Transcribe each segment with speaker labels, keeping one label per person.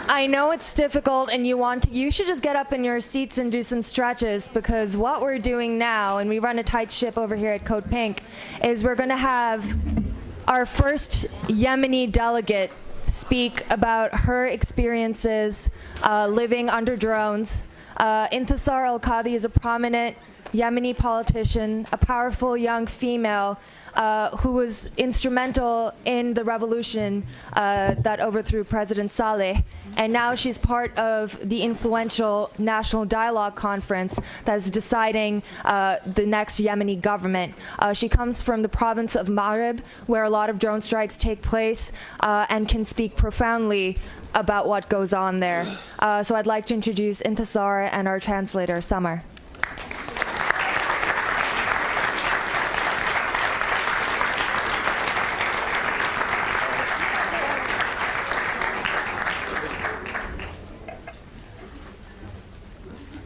Speaker 1: I know it's difficult and you should just get up in your seats and do some stretches, because what we're doing now, and we run a tight ship over here at CODEPINK, is we're going to have our first Yemeni delegate speak about her experiences living under drones. Intisar al-Qadhi is a prominent Yemeni politician, a powerful young female who was instrumental in the revolution that overthrew President Saleh. And now she's part of the influential National Dialogue Conference that's deciding the next Yemeni government. She comes from the province of Marib, where a lot of drone strikes take place, and can speak profoundly about what goes on there. So I'd like to introduce Intisar and our translator, Summer.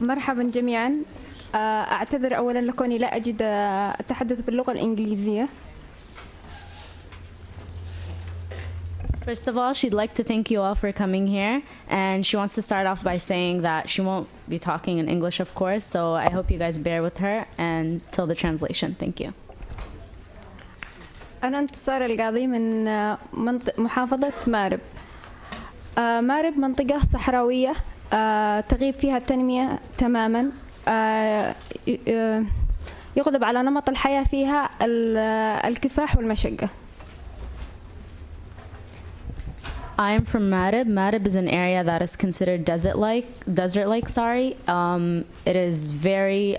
Speaker 2: مرحبا جميعا. أعتذر أولا لكوني لا أجد التحدث باللغة الإنجليزية.
Speaker 3: First of all, she'd like to thank you all for coming here, and she wants to start off by saying that she won't be talking in English, of course, so I hope you guys bear with her until the translation. Thank you.
Speaker 2: أنا انتصار القاضي من محافظة مارب. مارب منطقة صحراوية تغيب فيها التنمية تماما. يغلب على نمط الحياة فيها الكفاح والمشقة.
Speaker 3: I am from Marib. Marib is an area that is considered desert-like. It is very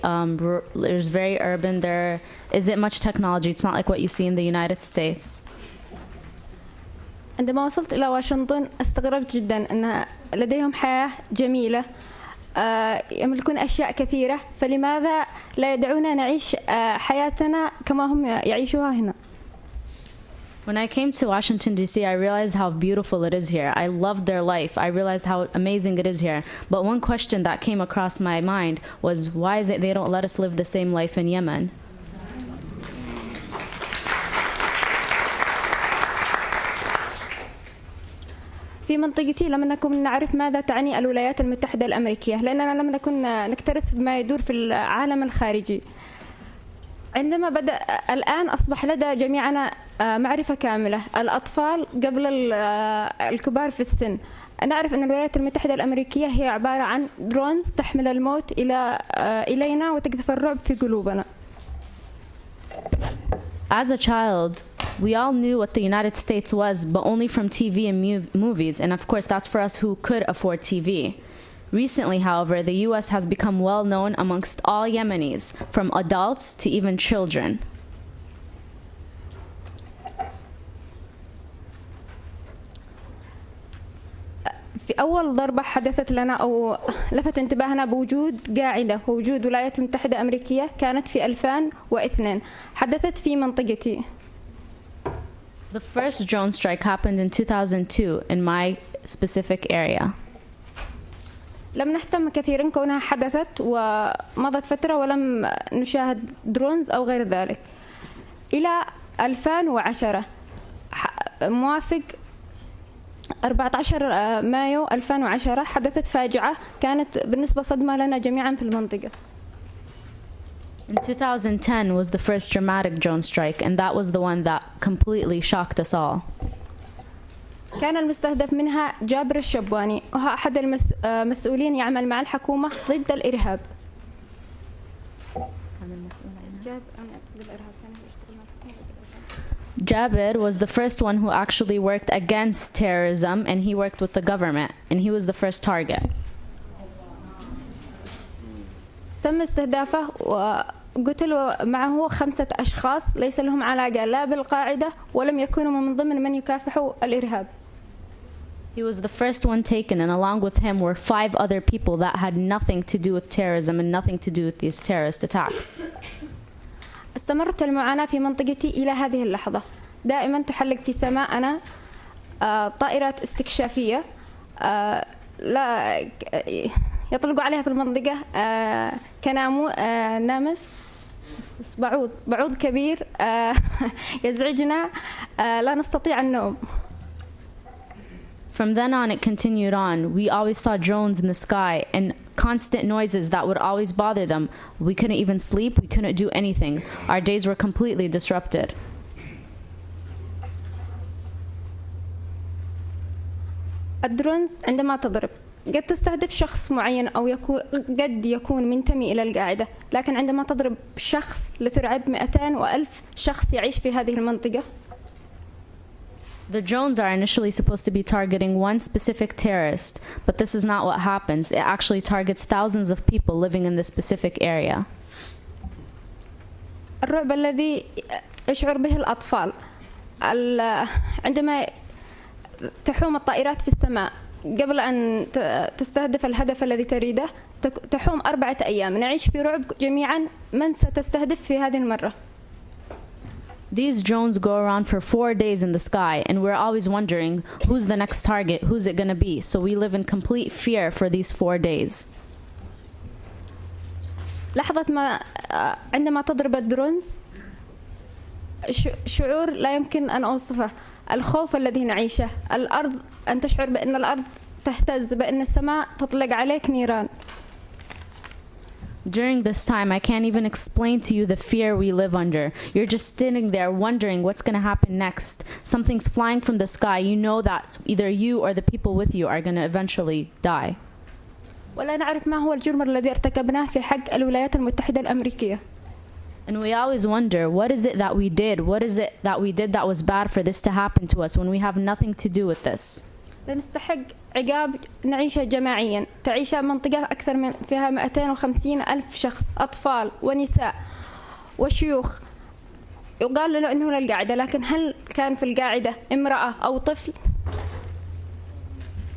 Speaker 3: urban. There isn't much technology. It's not like what you see in the United States.
Speaker 2: عندما وصلت إلى واشنطن استغربت جدا أن لديهم حياة جميلة، يملكون أشياء كثيرة، فلماذا لا يدعونا نعيش حياتنا كما هم يعيشوها هنا؟
Speaker 3: When I came to Washington, D.C., I realized how beautiful it is here. I loved their life. I realized how amazing it is here. But one question that came across my mind was, why is it they don't let us live the same life in Yemen?
Speaker 2: في منطقتي لم نكن نعرف ماذا تعني الولايات المتحدة الأمريكية، لأننا لم نكن نكترث بما يدور في العالم الخارجي. عندما بدأ الآن أصبح لدى جميعنا معرفة كاملة، الأطفال قبل الكبار في السن. نعرف أن الولايات المتحدة الأمريكية هي عبارة عن درونز تحمل الموت إلينا وتقذف الرعب في قلوبنا.
Speaker 3: As a child, we all knew what the United States was, but only from TV and movies, and of course that's for us who could afford TV. Recently, however, the U.S. has become well known amongst all Yemenis, from adults to even children.
Speaker 2: في أول ضربة حدثت لنا أو لفت انتباهنا بوجود قاعدة ووجود الولايات المتحدة الأمريكية كانت في 2002 حدثت في منطقتي.
Speaker 3: The first drone strike happened in 2002 in my specific area.
Speaker 2: لم نهتم كثيرا كونها حدثت ومضت فترة ولم نشاهد درونز أو غير ذلك. إلى 2010 موافق 14 مايو 2010 حدثت فاجعة كانت بالنسبة صدمة لنا جميعا في المنطقة.
Speaker 3: In 2010 was the first dramatic drone strike, and that was the one that completely shocked us all.
Speaker 2: كان المستهدف منها جابر الشبواني، وهو أحد المسؤولين يعمل مع الحكومة ضد الإرهاب.
Speaker 3: Jabir was the first one who actually worked against terrorism, and he worked with the government, and he was the first target.
Speaker 2: تم استهدافه وقتلوا معه 5 أشخاص ليس لهم علاقة لا بالقاعدة ولم يكونوا من ضمن من يكافحوا الإرهاب.
Speaker 3: He was the first one taken, and along with him were 5 other people that had nothing to do with terrorism and nothing to do with these terrorist attacks.
Speaker 2: استمرت المعاناة في منطقتي إلى هذه اللحظة. دائما تحلق في سماءنا طائرات استكشافية لا يطلقوا عليها في المنطقة نامس بعوض كبير يزعجنا لا نستطيع النوم.
Speaker 3: From then on, it continued on. We always saw drones in the sky and constant noises that would always bother them. We couldn't even sleep. We couldn't do anything. Our days were completely disrupted.
Speaker 2: الدرونز عندما تضرب قد تستهدف شخص معين أو قد يكون منتمي إلى القاعدة، لكن عندما تضرب شخص لترعب 200 وألف شخص يعيش في هذه المنطقة.
Speaker 3: The drones are initially supposed to be targeting one specific terrorist, but this is not what happens. It actually targets thousands of people living in this specific area.
Speaker 2: الرعب الذي يشعر به الأطفال عندما تحوم الطائرات في السماء قبل أن تستهدف الهدف الذي تريده، تحوم 4 أيام. نعيش في رعب جميعا من ستستهدف في هذه المرة.
Speaker 3: These drones go around for 4 days in the sky, and we're always wondering who's the next target, who's it going to be. So we live in complete fear for these 4 days.
Speaker 2: لحظة ما عندما تضرب الدرونز شعور لا يمكن أن أوصفه. الخوف الذي نعيشه، الأرض أن تشعر بأن الأرض تهتز، بأن السماء تطلق عليك نيران.
Speaker 3: During this time, I can't even explain to you the fear we live under. You're just sitting there wondering what's going to happen next. Something's flying from the sky. You know that either you or the people with you are going to eventually die.
Speaker 2: ولا نعرف ما هو الجرم الذي ارتكبناه في حق الولايات المتحدة الأمريكية.
Speaker 3: And we always wonder, what is it that we did? What is it that we did that was bad for this to happen to us when we have nothing to do with this?
Speaker 2: نستحق عقاب نعيشه جماعيا. تعيش منطقة أكثر من فيها 250 ألف شخص، أطفال ونساء وشيوخ. يقال له أنه للقاعدة، لكن هل كان في القاعدة امرأة أو طفل؟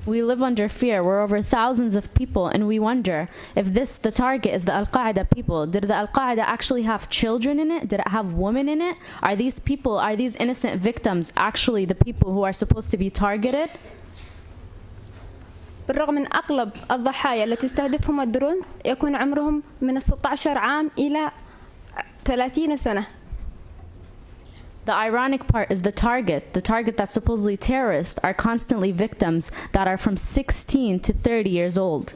Speaker 3: We live under fear. We're over thousands of people, and we wonder if the target is the Al-Qaeda people. Did the Al-Qaeda actually have children in it? Did it have women in it? Are these innocent victims actually the people who are supposed to be targeted?
Speaker 2: بالرغم من أغلب الضحايا التي تستهدفهم الدرونز يكون عمرهم من 16 عام إلى 30 سنة.
Speaker 3: The ironic part is the target that's supposedly terrorists are constantly victims that are from 16 to 30 years old.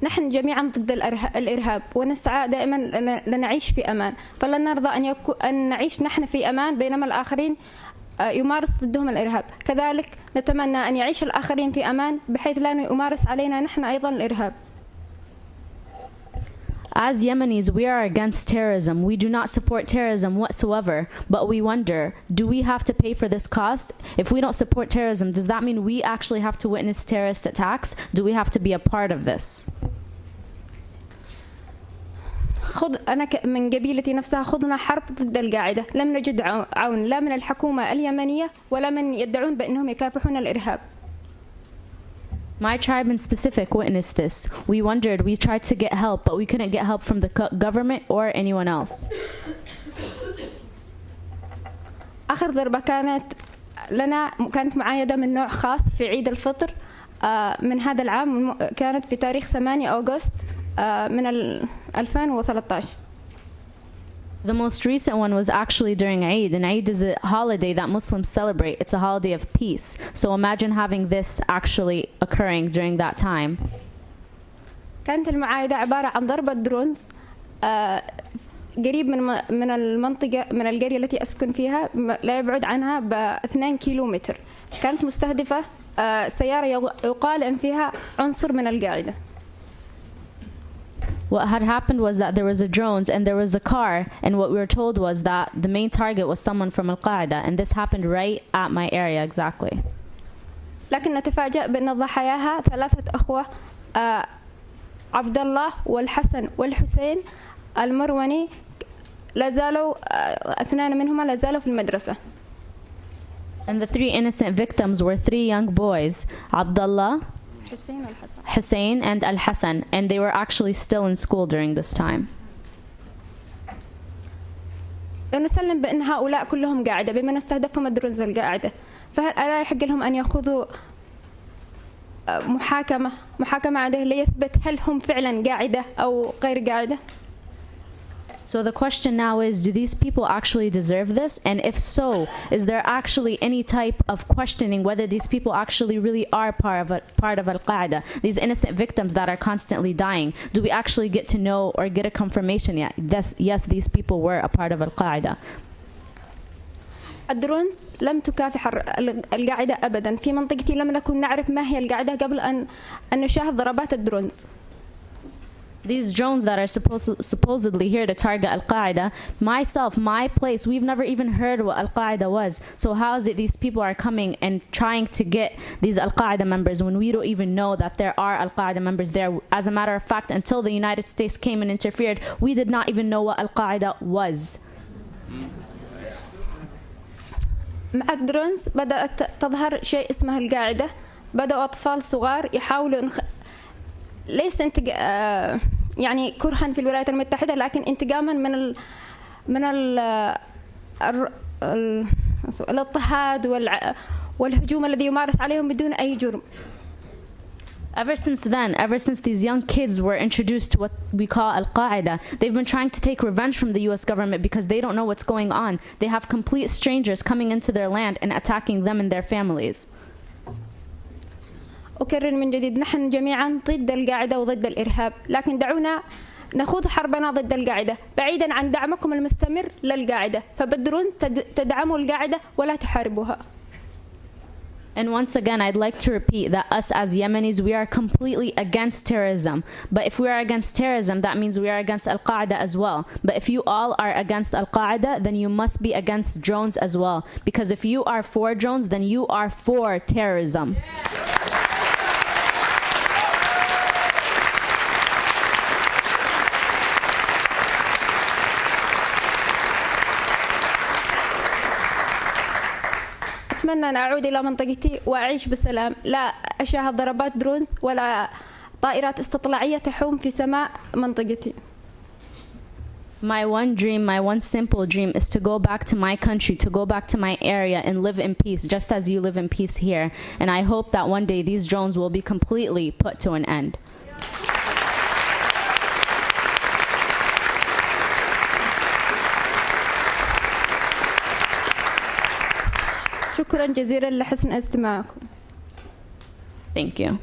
Speaker 2: نحن جميعا ضد الإرهاب ونسعى دائما لنعيش في أمان، فلن نرضى أن نعيش نحن في أمان بينما الآخرين يمارس ضدهم الإرهاب. كذلك نتمنى أن يعيش الآخرين في أمان بحيث لا يمارس علينا نحن أيضا الإرهاب.
Speaker 3: As Yemenis, we are against terrorism. We do not support terrorism whatsoever, but we wonder, do we have to pay for this cost? If we don't support terrorism, does that mean we actually have to witness terrorist attacks? Do we have to be a part of this?
Speaker 2: أنا من قبيلتي نفسها خضنا حرب ضد القاعدة، لم نجد عون لا من الحكومة اليمنية ولا من يدعون بأنهم يكافحون الإرهاب.
Speaker 3: My tribe in specific witnessed this. We wondered, we tried to get help, but we couldn't get help from the government or anyone else.
Speaker 2: آخر ضربة كانت معايدة من نوع خاص في عيد الفطر من هذا العام، كانت في تاريخ 8 أغسطس من 2013.
Speaker 3: The most recent one was actually during Eid, and Eid is a holiday that Muslims celebrate. It's a holiday of peace. So imagine having this actually occurring during that time.
Speaker 2: كانت المعايدة عبارة عن ضربة درونز قريب من المنطقة من القرية التي أسكن فيها، لا يبعد عنها ب2 كيلومتر. كانت مستهدفة سيارة يقال أن فيها عنصر من القاعدة.
Speaker 3: What had happened was that there was a drones and there was a car, and what we were told was that the main target was someone from Al-Qaeda, and this happened right at my area exactly.
Speaker 2: لكن نتفاجأ بأن ضحاياها 3 أخوة، عبد الله والحسن والحسين المروني، لا زالوا 2 منهما لا زالوا في المدرسة.
Speaker 3: And the 3 innocent victims were 3 young boys, Abdullah, Hussein and Al-Hassan, and they were actually still in school during this time.
Speaker 2: نسلم بأن هؤلاء كلهم قاعدة بما نستهدفهم الدروز القاعدة، فهل ألا يحق لهم أن يأخذوا محاكمة عليه ليثبت هل هم فعلا قاعدة أو غير قاعدة؟
Speaker 3: So the question now is, do these people actually deserve this? And if so, is there actually any type of questioning whether these people actually really are part of Al-Qaeda? These innocent victims that are constantly dying, do we actually get to know or get a confirmation yet? Yes, these people were a part of Al-Qaeda.
Speaker 2: الدرونز لم تكافح القاعدة أبدا. في منطقتي لم نكن نعرف ما هي القاعدة قبل أن نشاهد ضربات الدرونز.
Speaker 3: These drones that are supposedly here to target Al-Qaeda, my place, we've never even heard what Al-Qaeda was. So how is it these people are coming and trying to get these Al-Qaeda members when we don't even know that there are Al-Qaeda members there? As a matter of fact, until the United States came and interfered, we did not even know what Al-Qaeda was.
Speaker 2: مع الدرونز بدأت تظهر شيء اسمه القاعدة. بدأوا أطفال صغار يحاولوا ليس يعني كرها في الولايات المتحدة، لكن انتقاما من الاضطهاد والهجوم الذي يمارس عليهم بدون أي جرم.
Speaker 3: Ever since these young kids were introduced to what we call Al-Qaeda, they've been trying to take revenge from the US government because they don't know what's going on. They have complete strangers coming into their land and attacking them and their families.
Speaker 2: أكرر من جديد، نحن جميعا ضد القاعدة وضد الإرهاب، لكن دعونا نخوض حربنا ضد القاعدة بعيدا عن دعمكم المستمر للقاعدة. فبالدرونز تدعموا القاعدة ولا تحاربوها.
Speaker 3: And once again, I'd like to repeat that us as Yemenis, we are completely against terrorism. But if we are against terrorism, that means we are against Al-Qaeda as well. But if you all are against Al-Qaeda, then you must be against drones as well. Because if you are for drones, then you are for terrorism.
Speaker 2: أتمنى أن أعود إلى منطقتي وأعيش بسلام، لا أشاهد ضربات درونز ولا طائرات استطلاعية تحوم في سماء منطقتي.
Speaker 3: My one dream, my one simple dream is to go back to my country, to go back to my area and live in peace, just as you live in peace here. And I hope that one day these drones will be completely put to an end.
Speaker 2: شكرا جزيلا لحسن استماعكم.
Speaker 3: Thank you.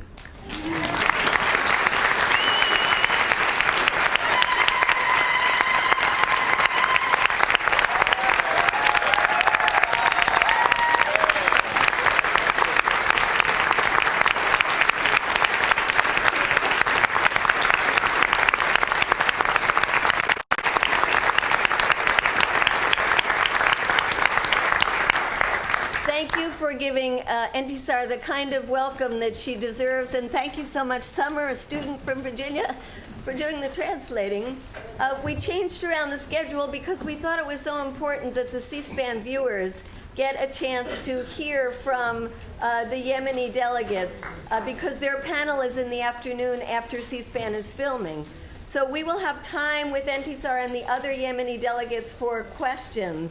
Speaker 4: Thank you for giving Intisar the kind of welcome that she deserves, and thank you so much, Summer, a student from Virginia, for doing the translating. We changed around the schedule because we thought it was so important that the C-SPAN viewers get a chance to hear from the Yemeni delegates because their panel is in the afternoon after C-SPAN is filming. So we will have time with Intisar and the other Yemeni delegates for questions.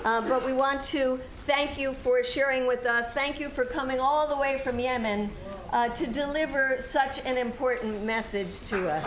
Speaker 4: But we want to thank you for sharing with us. Thank you for coming all the way from Yemen to deliver such an important message to us.